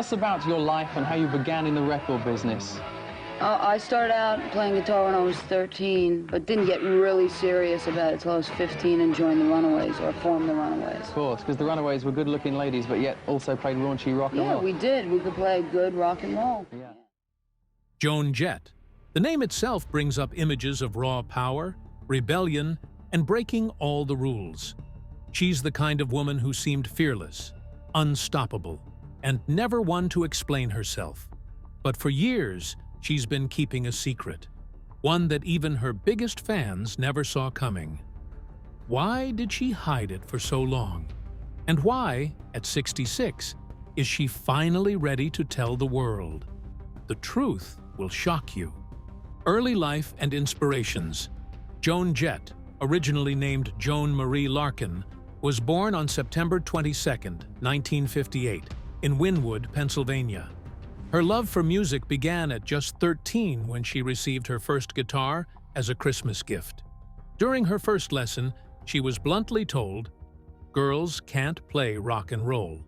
us about your life and how you began in the record business. I started out playing guitar when I was 13, but didn't get really serious about it until I was 15 and joined the Runaways, or formed the Runaways. Of course, because the Runaways were good-looking ladies, but yet also played raunchy rock and roll. Yeah, we did. We could play good rock and roll. Yeah. Joan Jett. The name itself brings up images of raw power, rebellion, and breaking all the rules. She's the kind of woman who seemed fearless, unstoppable, and never one to explain herself. But for years, she's been keeping a secret, one that even her biggest fans never saw coming. Why did she hide it for so long? And why, at 66, is she finally ready to tell the world? The truth will shock you. Early life and inspirations. Joan Jett, originally named Joan Marie Larkin, was born on September 22, 1958, in Wynwood, Pennsylvania. Her love for music began at just 13 when she received her first guitar as a Christmas gift. During her first lesson, she was bluntly told, "Girls can't play rock and roll."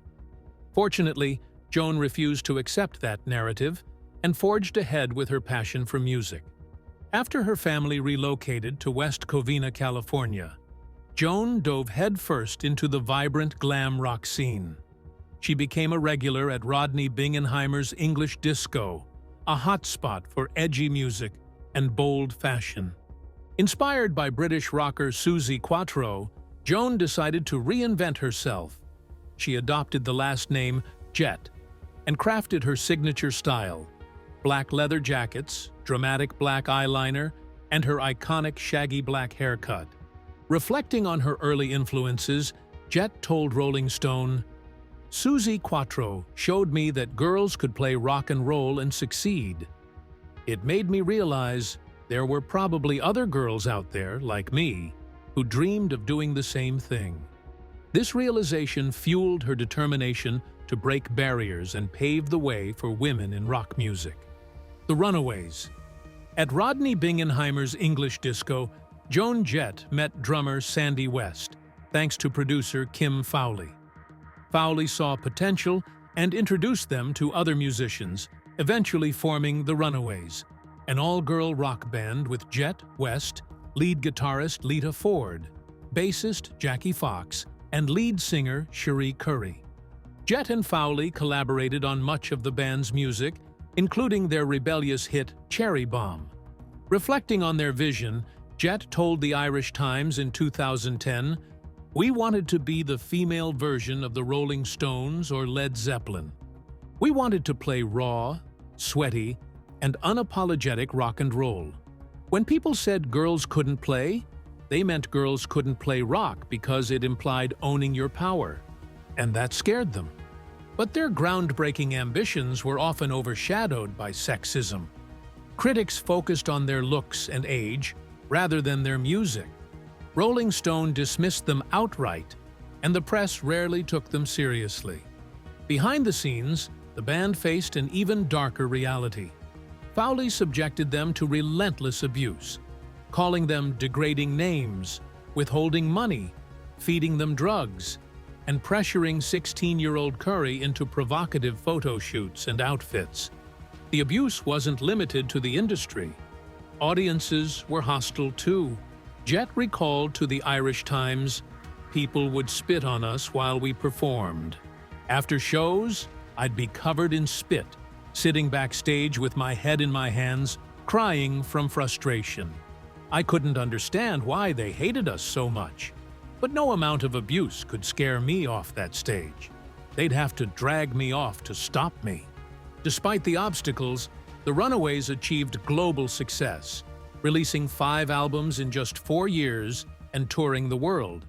Fortunately, Joan refused to accept that narrative and forged ahead with her passion for music. After her family relocated to West Covina, California, Joan dove headfirst into the vibrant glam rock scene. She became a regular at Rodney Bingenheimer's English Disco, a hotspot for edgy music and bold fashion. Inspired by British rocker Suzi Quatro, Joan decided to reinvent herself. She adopted the last name Jett and crafted her signature style: black leather jackets, dramatic black eyeliner, and her iconic shaggy black haircut. Reflecting on her early influences, Jett told Rolling Stone, "Suzi Quatro showed me that girls could play rock and roll and succeed. It made me realize there were probably other girls out there, like me, who dreamed of doing the same thing." This realization fueled her determination to break barriers and pave the way for women in rock music. The Runaways. At Rodney Bingenheimer's English Disco, Joan Jett met drummer Sandy West, thanks to producer Kim Fowley. Fowley saw potential and introduced them to other musicians, eventually forming the Runaways, an all-girl rock band with Jett, West, lead guitarist Lita Ford, bassist Jackie Fox, and lead singer Cherie Currie. Jett and Fowley collaborated on much of the band's music, including their rebellious hit Cherry Bomb. Reflecting on their vision, Jett told the Irish Times in 2010, "We wanted to be the female version of the Rolling Stones or Led Zeppelin. We wanted to play raw, sweaty, and unapologetic rock and roll. When people said girls couldn't play, they meant girls couldn't play rock because it implied owning your power, and that scared them." But their groundbreaking ambitions were often overshadowed by sexism. Critics focused on their looks and age rather than their music. Rolling Stone dismissed them outright, and the press rarely took them seriously. Behind the scenes, the band faced an even darker reality. Fowley subjected them to relentless abuse, calling them degrading names, withholding money, feeding them drugs, and pressuring 16-year-old Currie into provocative photo shoots and outfits. The abuse wasn't limited to the industry. Audiences were hostile too. Jett recalled to the Irish Times, "People would spit on us while we performed. After shows, I'd be covered in spit, sitting backstage with my head in my hands, crying from frustration. I couldn't understand why they hated us so much. But no amount of abuse could scare me off that stage. They'd have to drag me off to stop me." Despite the obstacles, the Runaways achieved global success, releasing 5 albums in just 4 years and touring the world.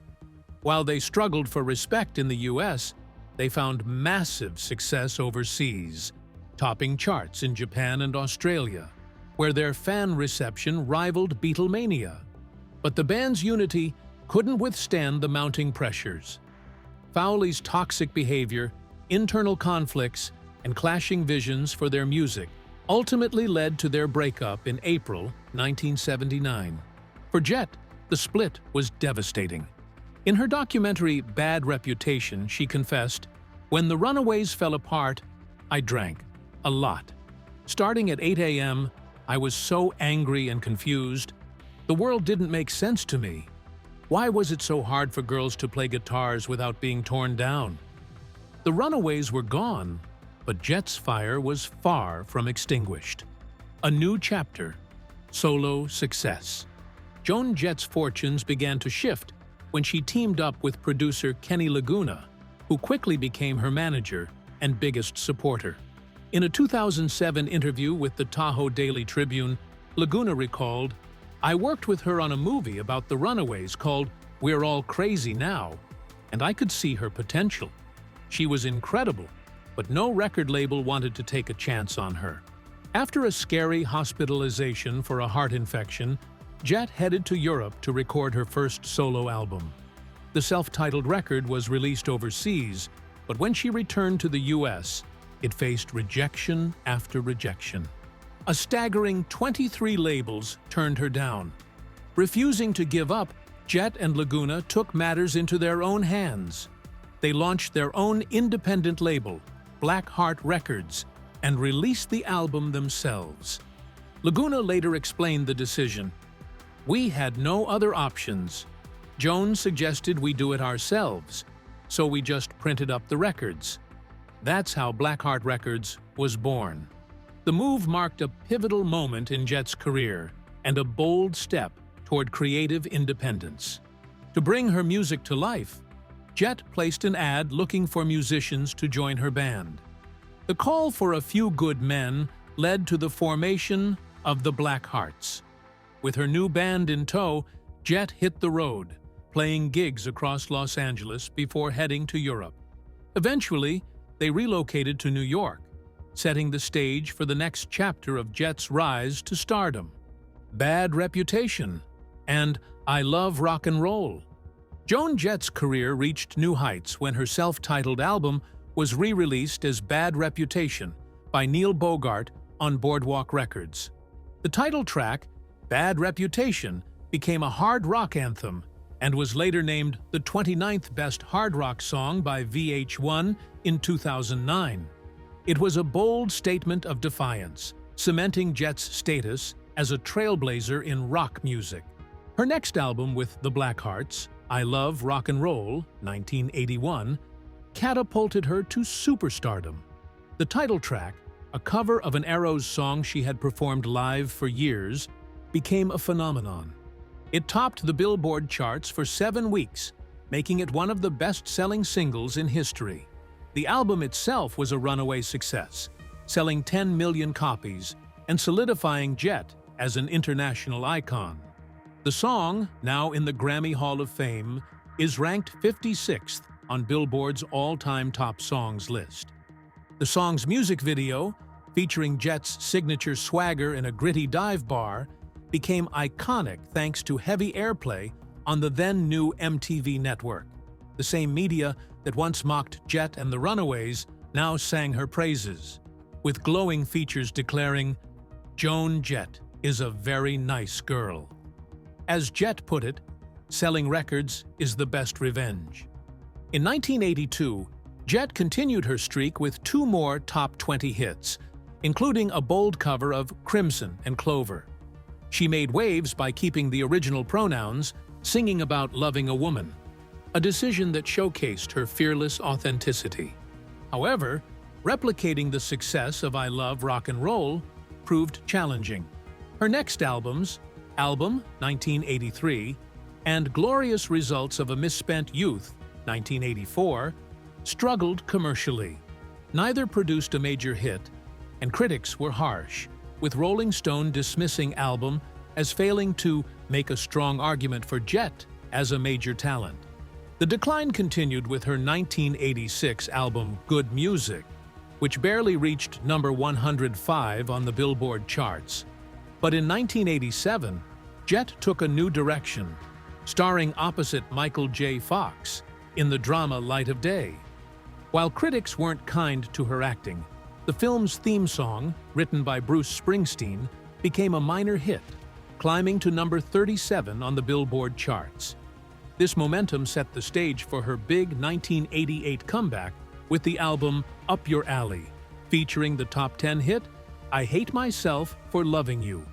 While they struggled for respect in the US, they found massive success overseas, topping charts in Japan and Australia, where their fan reception rivaled Beatlemania. But the band's unity couldn't withstand the mounting pressures. Fowley's toxic behavior, internal conflicts, and clashing visions for their music ultimately led to their breakup in April 1979. For Jett, the split was devastating. In her documentary Bad Reputation, she confessed, "When the Runaways fell apart, I drank. A lot. Starting at 8 a.m., I was so angry and confused. The world didn't make sense to me. Why was it so hard for girls to play guitars without being torn down? The Runaways were gone, but Jett's fire was far from extinguished. A new chapter. Solo success. Joan Jett's fortunes began to shift when she teamed up with producer Kenny Laguna, who quickly became her manager and biggest supporter. In a 2007 interview with the Tahoe Daily Tribune, Laguna recalled, "I worked with her on a movie about the Runaways called We're All Crazy Now, and I could see her potential. She was incredible, but no record label wanted to take a chance on her." After a scary hospitalization for a heart infection, Jett headed to Europe to record her first solo album. The self-titled record was released overseas, but when she returned to the US, it faced rejection after rejection. A staggering 23 labels turned her down. Refusing to give up, Jett and Laguna took matters into their own hands. They launched their own independent label, Black Heart Records, and released the album themselves. Laguna later explained the decision. "We had no other options. Joan suggested we do it ourselves, so we just printed up the records. That's how Black Heart Records was born." The move marked a pivotal moment in Jett's career and a bold step toward creative independence. To bring her music to life, Jett placed an ad looking for musicians to join her band. The call for a few good men led to the formation of the Black Hearts. With her new band in tow, Jett hit the road, playing gigs across Los Angeles before heading to Europe. Eventually, they relocated to New York, setting the stage for the next chapter of Jett's rise to stardom. Bad Reputation and I Love Rock and Roll. Joan Jett's career reached new heights when her self-titled album was re-released as Bad Reputation by Neil Bogart on Boardwalk Records. The title track, Bad Reputation, became a hard rock anthem and was later named the 29th best hard rock song by VH1 in 2009. It was a bold statement of defiance, cementing Jett's status as a trailblazer in rock music. Her next album with the Black Hearts, I Love Rock and Roll, 1981, catapulted her to superstardom. The title track, a cover of an Arrows song she had performed live for years, became a phenomenon. It topped the Billboard charts for 7 weeks, making it one of the best-selling singles in history. The album itself was a runaway success, selling 10 million copies and solidifying Jett as an international icon. The song, now in the Grammy Hall of Fame, is ranked 56th on Billboard's all-time top songs list. The song's music video, featuring Jett's signature swagger in a gritty dive bar, became iconic thanks to heavy airplay on the then-new MTV network. The same media that once mocked Jett and the Runaways now sang her praises, with glowing features declaring, "Joan Jett is a very nice girl." As Jett put it, selling records is the best revenge. In 1982, Jett continued her streak with 2 more top 20 hits, including a bold cover of Crimson and Clover. She made waves by keeping the original pronouns, singing about loving a woman, a decision that showcased her fearless authenticity. However, replicating the success of I Love Rock and Roll proved challenging. Her next albums, Album, 1983, and Glorious Results of a Misspent Youth, 1984, struggled commercially. Neither produced a major hit, and critics were harsh, with Rolling Stone dismissing Album as failing to make a strong argument for Jett as a major talent. The decline continued with her 1986 album Good Music, which barely reached number 105 on the Billboard charts. But in 1987, Jett took a new direction, starring opposite Michael J. Fox in the drama Light of Day. While critics weren't kind to her acting, the film's theme song, written by Bruce Springsteen, became a minor hit, climbing to number 37 on the Billboard charts. This momentum set the stage for her big 1988 comeback with the album Up Your Alley, featuring the top 10 hit, I Hate Myself for Loving You.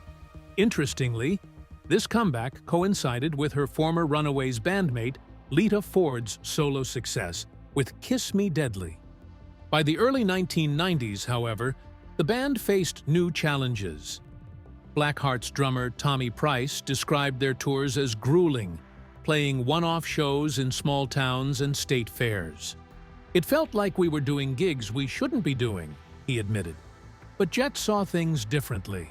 Interestingly, this comeback coincided with her former Runaways bandmate Lita Ford's solo success with Kiss Me Deadly. By the early 1990s, however, the band faced new challenges. Blackheart's drummer Tommy Price described their tours as grueling, playing one-off shows in small towns and state fairs. It felt like we were doing gigs we shouldn't be doing, he admitted. But Jett saw things differently.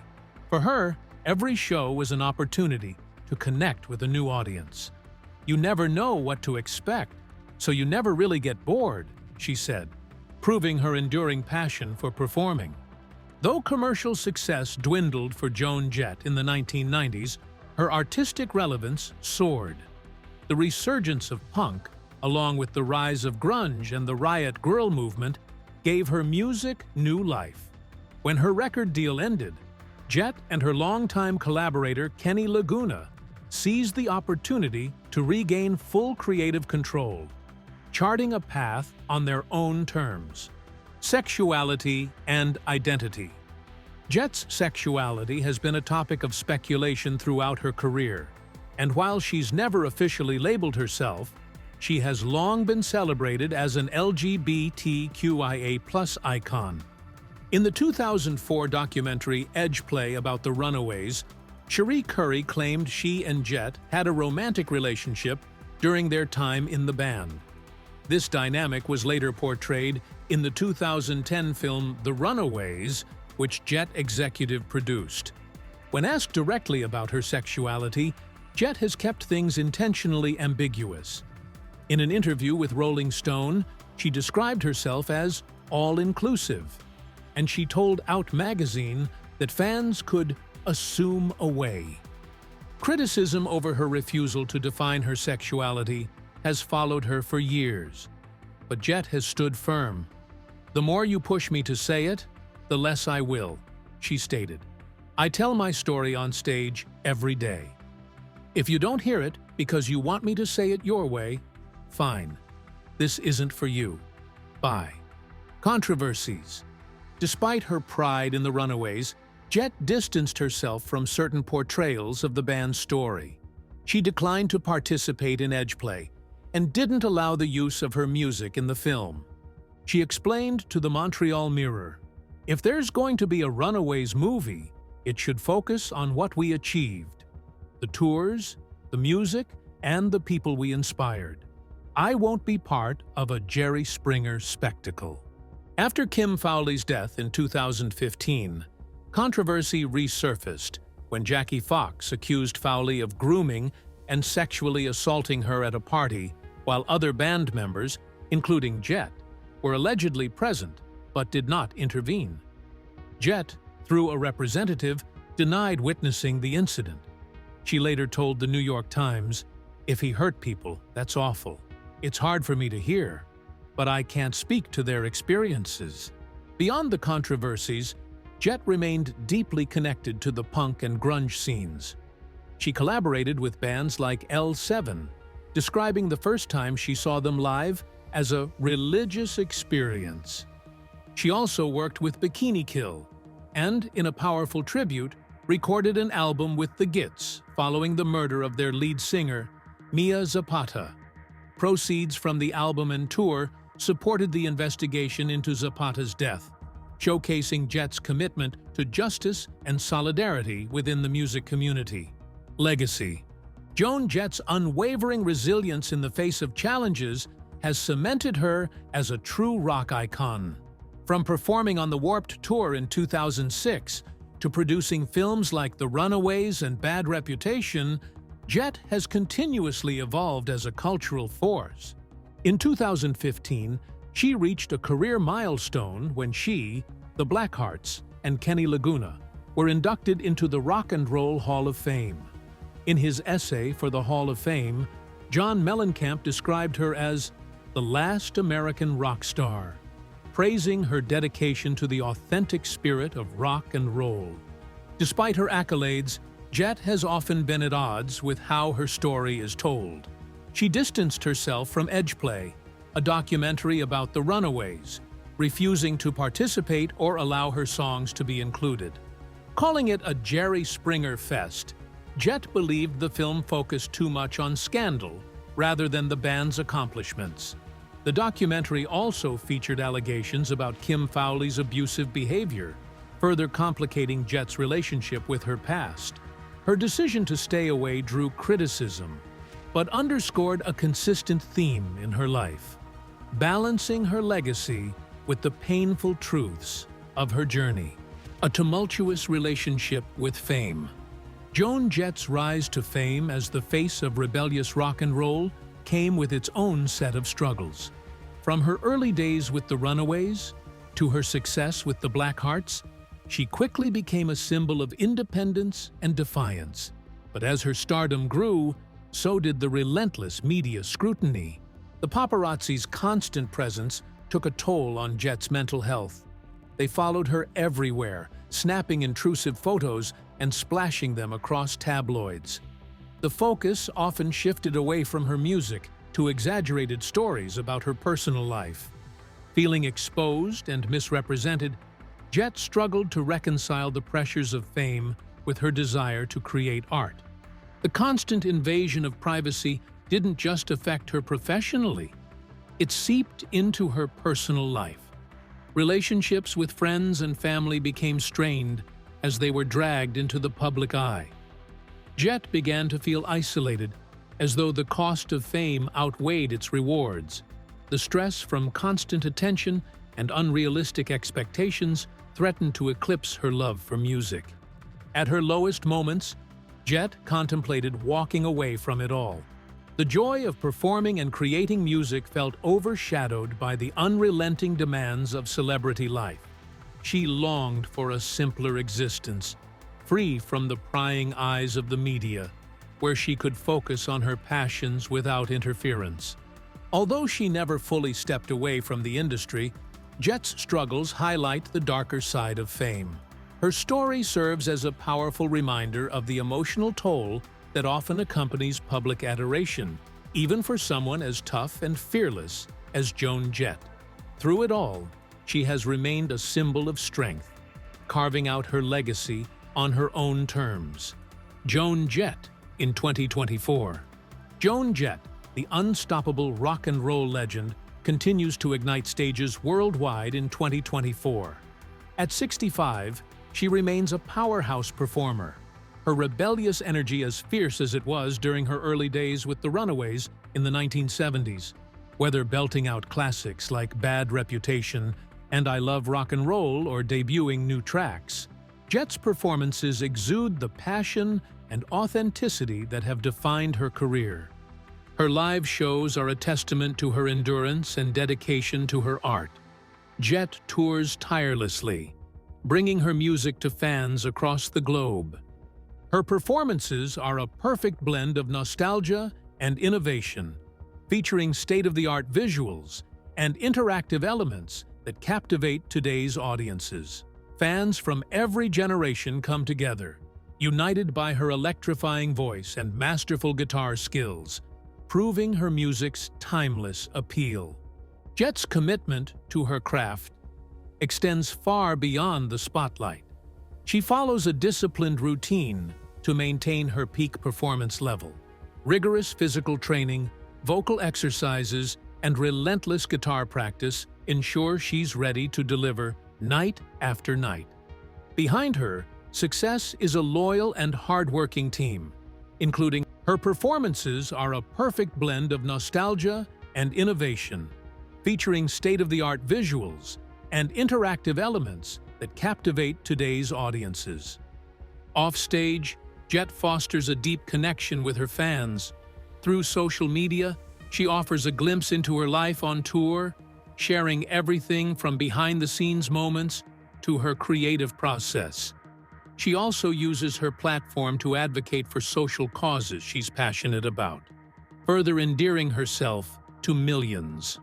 For her, every show was an opportunity to connect with a new audience. You never know what to expect, so you never really get bored, she said, proving her enduring passion for performing. Though commercial success dwindled for Joan Jett in the 1990s, her artistic relevance soared. The resurgence of punk, along with the rise of grunge and the riot grrrl movement, gave her music new life. When her record deal ended, Jett and her longtime collaborator Kenny Laguna seized the opportunity to regain full creative control, charting a path on their own terms. Sexuality and identity. Jett's sexuality has been a topic of speculation throughout her career, and while she's never officially labeled herself, she has long been celebrated as an LGBTQIA+ icon. In the 2004 documentary Edge Play about the Runaways, Cherie Currie claimed she and Jett had a romantic relationship during their time in the band. This dynamic was later portrayed in the 2010 film The Runaways, which Jett executive produced. When asked directly about her sexuality, Jett has kept things intentionally ambiguous. In an interview with Rolling Stone, she described herself as all-inclusive, and she told Out magazine that fans could assume away. Criticism over her refusal to define her sexuality has followed her for years, but Jett has stood firm. "The more you push me to say it, the less I will," she stated. "I tell my story on stage every day. If you don't hear it because you want me to say it your way, fine. This isn't for you. Bye." Controversies. Despite her pride in the Runaways, Jett distanced herself from certain portrayals of the band's story. She declined to participate in Edge Play and didn't allow the use of her music in the film. She explained to the Montreal Mirror, "If there's going to be a Runaways movie, it should focus on what we achieved. The tours, the music, and the people we inspired. I won't be part of a Jerry Springer spectacle." After Kim Fowley's death in 2015, controversy resurfaced when Jackie Fox accused Fowley of grooming and sexually assaulting her at a party while other band members, including Jett, were allegedly present but did not intervene. Jett, through a representative, denied witnessing the incident. She later told the New York Times, "If he hurt people, that's awful. It's hard for me to hear, but I can't speak to their experiences." Beyond the controversies, Jett remained deeply connected to the punk and grunge scenes. She collaborated with bands like L7, describing the first time she saw them live as a religious experience. She also worked with Bikini Kill, and, in a powerful tribute, recorded an album with the Gits following the murder of their lead singer, Mia Zapata. Proceeds from the album and tour supported the investigation into Zapata's death, showcasing Jett's commitment to justice and solidarity within the music community. Legacy. Joan Jett's unwavering resilience in the face of challenges has cemented her as a true rock icon. From performing on the Warped Tour in 2006 to producing films like The Runaways and Bad Reputation, Jett has continuously evolved as a cultural force. In 2015, she reached a career milestone when she, the Blackhearts, and Kenny Laguna were inducted into the Rock and Roll Hall of Fame. In his essay for the Hall of Fame, John Mellencamp described her as the last American rock star, praising her dedication to the authentic spirit of rock and roll. Despite her accolades, Jett has often been at odds with how her story is told. She distanced herself from Edge Play, a documentary about the Runaways, refusing to participate or allow her songs to be included. Calling it a Jerry Springer fest, Jett believed the film focused too much on scandal rather than the band's accomplishments. The documentary also featured allegations about Kim Fowley's abusive behavior, further complicating Jett's relationship with her past. Her decision to stay away drew criticism, but underscored a consistent theme in her life, balancing her legacy with the painful truths of her journey. A tumultuous relationship with fame. Joan Jett's rise to fame as the face of rebellious rock and roll came with its own set of struggles. From her early days with the Runaways to her success with the Blackhearts, she quickly became a symbol of independence and defiance. But as her stardom grew, so did the relentless media scrutiny. The paparazzi's constant presence took a toll on Jett's mental health. They followed her everywhere, snapping intrusive photos and splashing them across tabloids. The focus often shifted away from her music to exaggerated stories about her personal life. Feeling exposed and misrepresented, Jett struggled to reconcile the pressures of fame with her desire to create art. The constant invasion of privacy didn't just affect her professionally, it seeped into her personal life. Relationships with friends and family became strained as they were dragged into the public eye. Jett began to feel isolated, as though the cost of fame outweighed its rewards. The stress from constant attention and unrealistic expectations threatened to eclipse her love for music. At her lowest moments, Jett contemplated walking away from it all. The joy of performing and creating music felt overshadowed by the unrelenting demands of celebrity life. She longed for a simpler existence, free from the prying eyes of the media, where she could focus on her passions without interference. Although she never fully stepped away from the industry, Jett's struggles highlight the darker side of fame. Her story serves as a powerful reminder of the emotional toll that often accompanies public adoration, even for someone as tough and fearless as Joan Jett. Through it all, she has remained a symbol of strength, carving out her legacy on her own terms. Joan Jett in 2024. Joan Jett, the unstoppable rock and roll legend, continues to ignite stages worldwide in 2024. At 65, she remains a powerhouse performer, her rebellious energy as fierce as it was during her early days with the Runaways in the 1970s. Whether belting out classics like Bad Reputation and I Love Rock and Roll or debuting new tracks, Jett's performances exude the passion and authenticity that have defined her career. Her live shows are a testament to her endurance and dedication to her art. Jett tours tirelessly, bringing her music to fans across the globe. Her performances are a perfect blend of nostalgia and innovation, featuring state-of-the-art visuals and interactive elements that captivate today's audiences. Fans from every generation come together, united by her electrifying voice and masterful guitar skills, proving her music's timeless appeal. Jett's commitment to her craft extends far beyond the spotlight. She follows a disciplined routine to maintain her peak performance level. Rigorous physical training, vocal exercises, and relentless guitar practice ensure she's ready to deliver night after night. Behind her, success is a loyal and hard-working team, including her performances are a perfect blend of nostalgia and innovation, featuring state-of-the-art visuals and interactive elements that captivate today's audiences. Offstage, Jett fosters a deep connection with her fans. Through social media, she offers a glimpse into her life on tour, sharing everything from behind-the-scenes moments to her creative process. She also uses her platform to advocate for social causes she's passionate about, further endearing herself to millions.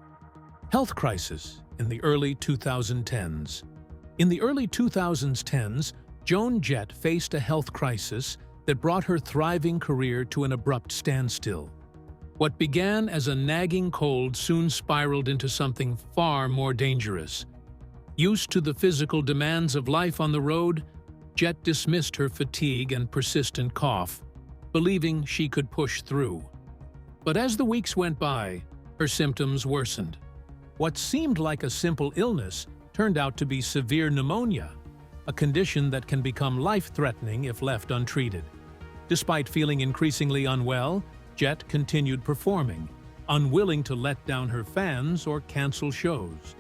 Health crisis in the early 2010s. In the early 2010s, Joan Jett faced a health crisis that brought her thriving career to an abrupt standstill. What began as a nagging cold soon spiraled into something far more dangerous, Used to the physical demands of life on the road, Jett dismissed her fatigue and persistent cough, believing she could push through. But as the weeks went by, her symptoms worsened. What seemed like a simple illness turned out to be severe pneumonia, a condition that can become life-threatening if left untreated. Despite feeling increasingly unwell, Jett continued performing, unwilling to let down her fans or cancel shows.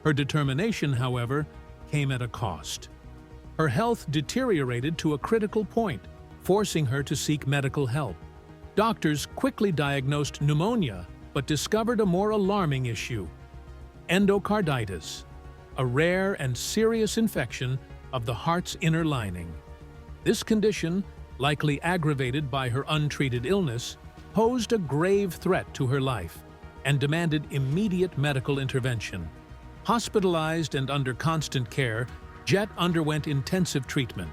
Her determination, however, came at a cost. Her health deteriorated to a critical point, forcing her to seek medical help. Doctors quickly diagnosed pneumonia, but discovered a more alarming issue: endocarditis, a rare and serious infection of the heart's inner lining. This condition, likely aggravated by her untreated illness, posed a grave threat to her life and demanded immediate medical intervention. Hospitalized and under constant care, Jett underwent intensive treatment,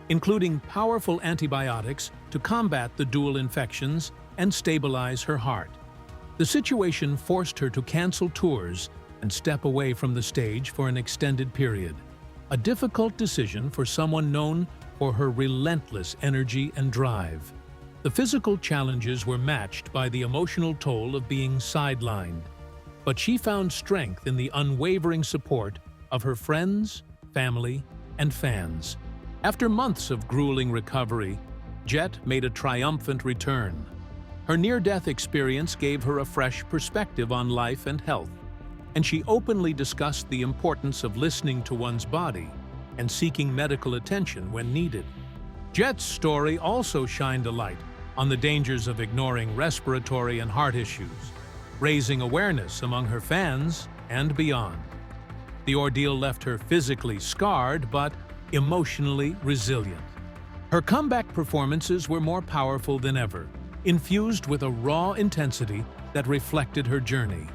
including powerful antibiotics to combat the dual infections and stabilize her heart. The situation forced her to cancel tours and step away from the stage for an extended period, a difficult decision for someone known for her relentless energy and drive. The physical challenges were matched by the emotional toll of being sidelined, but she found strength in the unwavering support of her friends, family, and fans. After months of grueling recovery, Jett made a triumphant return. Her near-death experience gave her a fresh perspective on life and health, and she openly discussed the importance of listening to one's body and seeking medical attention when needed. Jett's story also shined a light on the dangers of ignoring respiratory and heart issues, raising awareness among her fans and beyond. The ordeal left her physically scarred but emotionally resilient. Her comeback performances were more powerful than ever, infused with a raw intensity that reflected her journey.